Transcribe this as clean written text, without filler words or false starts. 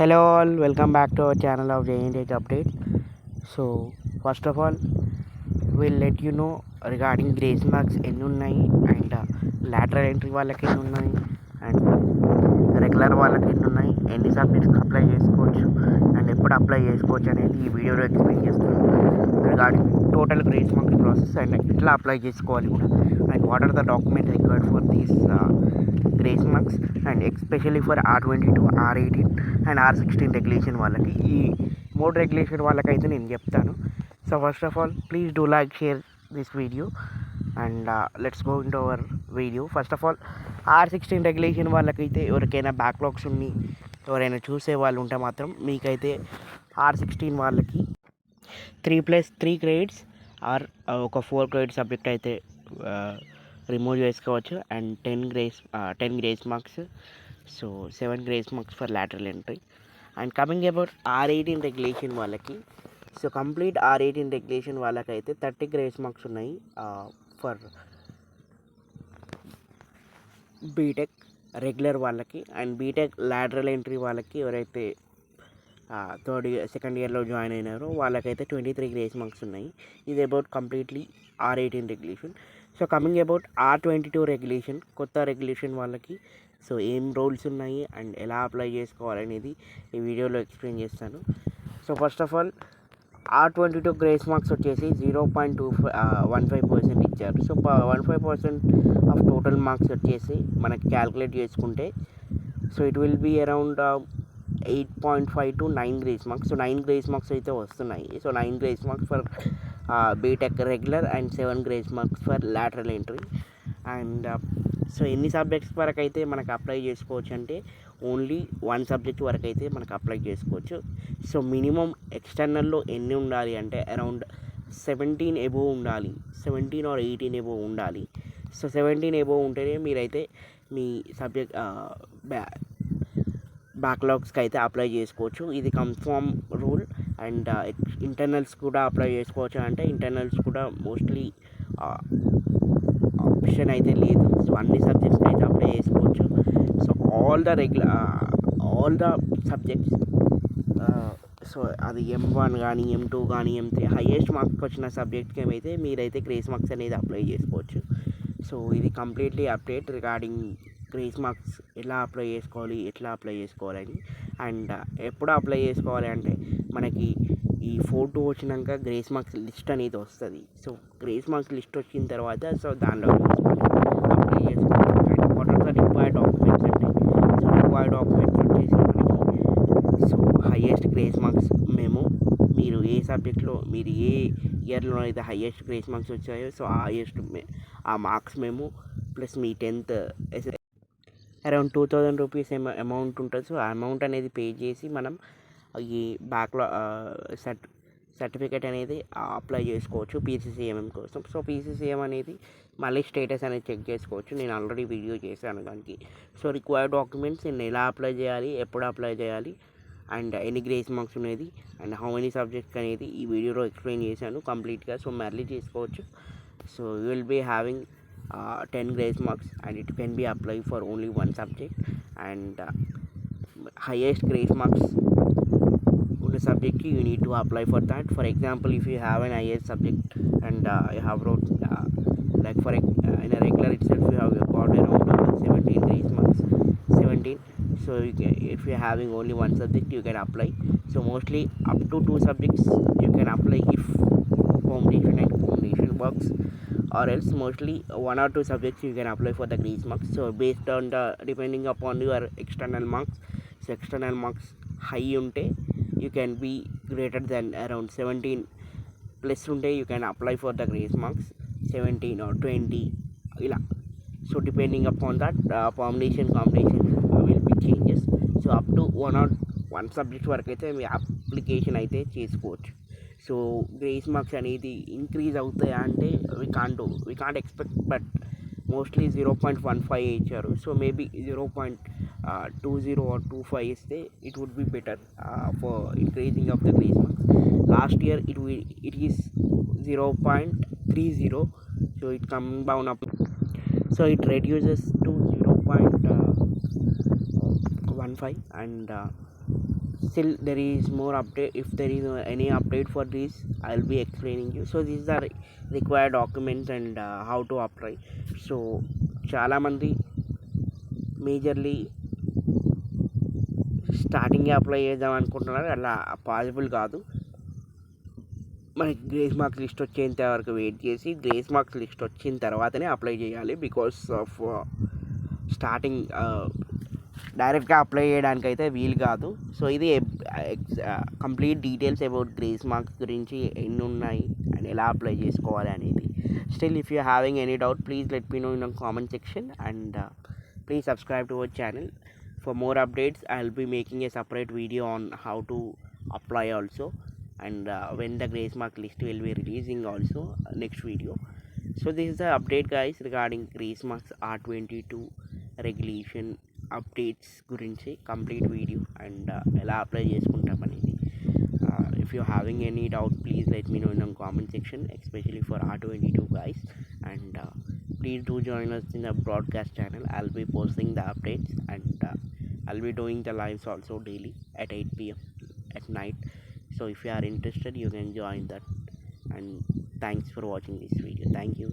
Hello all, welcome back to our channel of JNH Update. So first of all, we'll let you know regarding grace marks ఎన్ని ఉన్నాయి and lateral entry వాళ్ళకి ఎన్ని ఉన్నాయి and regular వాళ్ళకి ఎన్ని ఉన్నాయి, ఎన్ని సబ్జెక్ట్స్కి అప్లై చేసుకోవచ్చు అండ్ ఎప్పుడు అప్లై చేసుకోవచ్చు అనేది ఈ వీడియోలో ఎక్స్ప్లెయిన్ చేస్తాను. Regarding total grace marks process and ఎట్లా అప్లై చేసుకోవాలి కూడా and what are the documents required for these grace marks and especially for R22, R18 and R16 regulation వాళ్ళకి, ఈ మోడ్ రెగ్యులేషన్ వాళ్ళకైతే నేను చెప్తాను. So first of all please do like, share this video and let's go into our video. First of all R16 regulation వాళ్ళకైతే ఎవరికైనా backlogs ఉన్ని ఎవరైనా చూసే వాళ్ళు ఉంటే మాత్రం మీకైతే R16 వాళ్ళకి 3+3 క్రెడిట్స్ ఆర్ ఒక 4 క్రెడిట్ సబ్జెక్ట్ అయితే రిమూవ్ చేసుకోవచ్చు and 10 grace marks, so 7 grace marks for lateral entry. And coming about R18 regulation వాళ్ళకి, సో కంప్లీట్ R18 రెగ్యులేషన్ వాళ్ళకైతే 30 గ్రేస్ మార్క్స్ ఉన్నాయి ఫర్ బీటెక్ రెగ్యులర్ వాళ్ళకి అండ్ బీటెక్ lateral entry వాళ్ళకి ఎవరైతే second ఇయర్లో join అయినారో వాళ్ళకైతే 23 గ్రేస్ మార్క్స్ ఉన్నాయి. ఇది about completely R18 regulation. So coming about R22 regulation, కొత్త రెగ్యులేషన్ వాళ్ళకి సో ఏం రూల్స్ ఉన్నాయి అండ్ ఎలా అప్లై చేసుకోవాలనేది ఈ వీడియోలో ఎక్స్ప్లెయిన్ చేస్తాను. So first of all R22 grace marks వచ్చేసి 0.15% ఇచ్చారు. సో 15% ఆఫ్ టోటల్ మార్క్స్ వచ్చేసి మనకి క్యాల్కులేట్ చేసుకుంటే so it will be around 8.5 to 9 grace marks. So 9 grace marks అయితే వస్తున్నాయి. So 9 grace marks for B Tech regular and 7 grace marks for lateral entry. And so ఎన్ని subjects వరకు అయితే మనకు apply చేసుకోవచ్చు అంటే ఓన్లీ 1 సబ్జెక్ట్ వరకు అయితే మనకు అప్లై చేసుకోవచ్చు. సో మినిమం ఎక్స్టర్నల్లో ఎన్ని ఉండాలి అంటే అరౌండ్ 17 ఎబోవ్ ఉండాలి, 17 or 18 ఎబోవ్ ఉండాలి. సో 17 ఎబోవ్ ఉంటేనే మీరైతే మీ సబ్జెక్ట్ బ్యాక్లాగ్స్కి అయితే అప్లై చేసుకోవచ్చు. ఇది కన్ఫర్మ్ రూల్. అండ్ ఇంటర్నల్స్ కూడా అప్లై చేసుకోవచ్చు అంటే ఇంటర్నల్స్ కూడా మోస్ట్లీ ఆప్షన్ అయితే లేదు. సో అన్ని సబ్జెక్ట్స్కి అయితే అప్లై చేసుకోవచ్చు. So all the subjects, so అది M1 కానీ M2 కానీ M3 హైయెస్ట్ మార్క్స్ వచ్చిన సబ్జెక్ట్కి అయితే మీరైతే గ్రేస్ మార్క్స్ అనేది అప్లై చేసుకోవచ్చు. సో ఇది completely update regarding grace marks ఎలా అప్లై చేసుకోవాలి, ఎట్లా అప్లై చేసుకోవాలని అండ్ ఎప్పుడు అప్లై చేసుకోవాలి అంటే మనకి ఈ ఫోటో వచ్చినాక గ్రేస్ మార్క్స్ లిస్ట్ అనేది వస్తుంది. సో గ్రేస్ మార్క్స్ లిస్ట్ వచ్చిన తర్వాత సో దానిలో అప్లై చేసుకోవాలి. And what are the required documents అంటే సో రిక్వైర్డ్ డాక్యుమెంట్స్ వచ్చేసి మనకి సో హైయెస్ట్ గ్రేస్ మార్క్స్ మేము, మీరు ఏ సబ్జెక్ట్లో మీరు ఏ ఇయర్లో అయితే హైయెస్ట్ గ్రేస్ మార్క్స్ వచ్చాయో సో ఆ మార్క్స్ మేము ప్లస్ మీ 10th అరౌండ్ 2000 రూపీస్ అమౌంట్ ఉంటుంది. సో ఆ అమౌంట్ అనేది పే చేసి మనం ఈ సర్టిఫికేట్ అనేది అప్లై చేసుకోవచ్చు PCCM కోసం. సో PCCM అనేది మళ్ళీ స్టేటస్ అనేది చెక్ చేసుకోవచ్చు. నేను ఆల్రెడీ వీడియో చేశాను దానికి. సో రిక్వైర్డ్ డాక్యుమెంట్స్ నేను ఎలా అప్లై చేయాలి, ఎప్పుడు అప్లై చేయాలి అండ్ ఎన్ని గ్రేస్ మార్క్స్ అనేది అండ్ హౌ మెనీ సబ్జెక్ట్స్ అనేది ఈ వీడియోలో ఎక్స్ప్లెయిన్ చేశాను కంప్లీట్గా. సో మళ్ళీ చేసుకోవచ్చు. So you will be having 10 grace marks and it can be applied for only one subject and highest grace marks on the subject you need to apply for that. For example, if you have an highest subject and you have wrote like for in a regular itself you have got around 17 grace marks, 17. So if you are having only one subject you can apply. So mostly up to 2 subjects you can apply if combination works, or else mostly 1 or 2 subjects you can apply for the grace marks. So based on the depending upon your external marks, so external marks high unte you can be greater than around 17 plus unte you can apply for the grace marks 17 or 20 ila. So depending upon that combination will be changes. So up to 1 subject వరకు అయితే మీ application అయితే చేసుకోవచ్చు. So grace marks అనేది increase అవుతాయా అంటే we can't expect, but mostly 0.15 ఇచ్చారు. So maybe 0.20 or 25 ఇస్తే it would be better for increasing of the grace marks. Last year it is 0.30. So it come down up, so it reduces to 0.15 and still there is more update. If there is any update for this, I'll be explaining you. So these are required documents and how to apply. So చాలా మంది majorly స్టార్టింగే apply చేద్దాం అనుకుంటున్నారు, అలా possible కాదు. మనకి grace marks list వచ్చేంత వరకు వెయిట్ చేసి గ్రేస్ మార్క్స్ లిస్ట్ వచ్చిన తర్వాతనే అప్లై చేయాలి. బికాస్ ఆఫ్ స్టార్టింగ్ డైరెక్ట్గా అప్లై చేయడానికి అయితే వీలు కాదు. సో ఇది complete details about grace marks గురించి, ఎన్ని ఉన్నాయి అండ్ ఎలా అప్లై చేసుకోవాలి అనేది. Still if you having any doubt, please let me know in comment section and please subscribe to our channel. For more updates, I'll be making a separate video on how to apply also, and when the grace mark list will be releasing also, next video. So this is the update guys regarding grace marks R22 regulation updates గురించి complete video and ఎలా apply చేసుకుంటాం అనేది. If you're having any doubt, please let me know in the comment section, especially for R22 guys, and please do join us in the broadcast channel. I'll be posting the updates and I'll be doing the lives also daily at 8 p.m. at night. So if you are interested, you can join that. And thanks for watching this video. Thank you.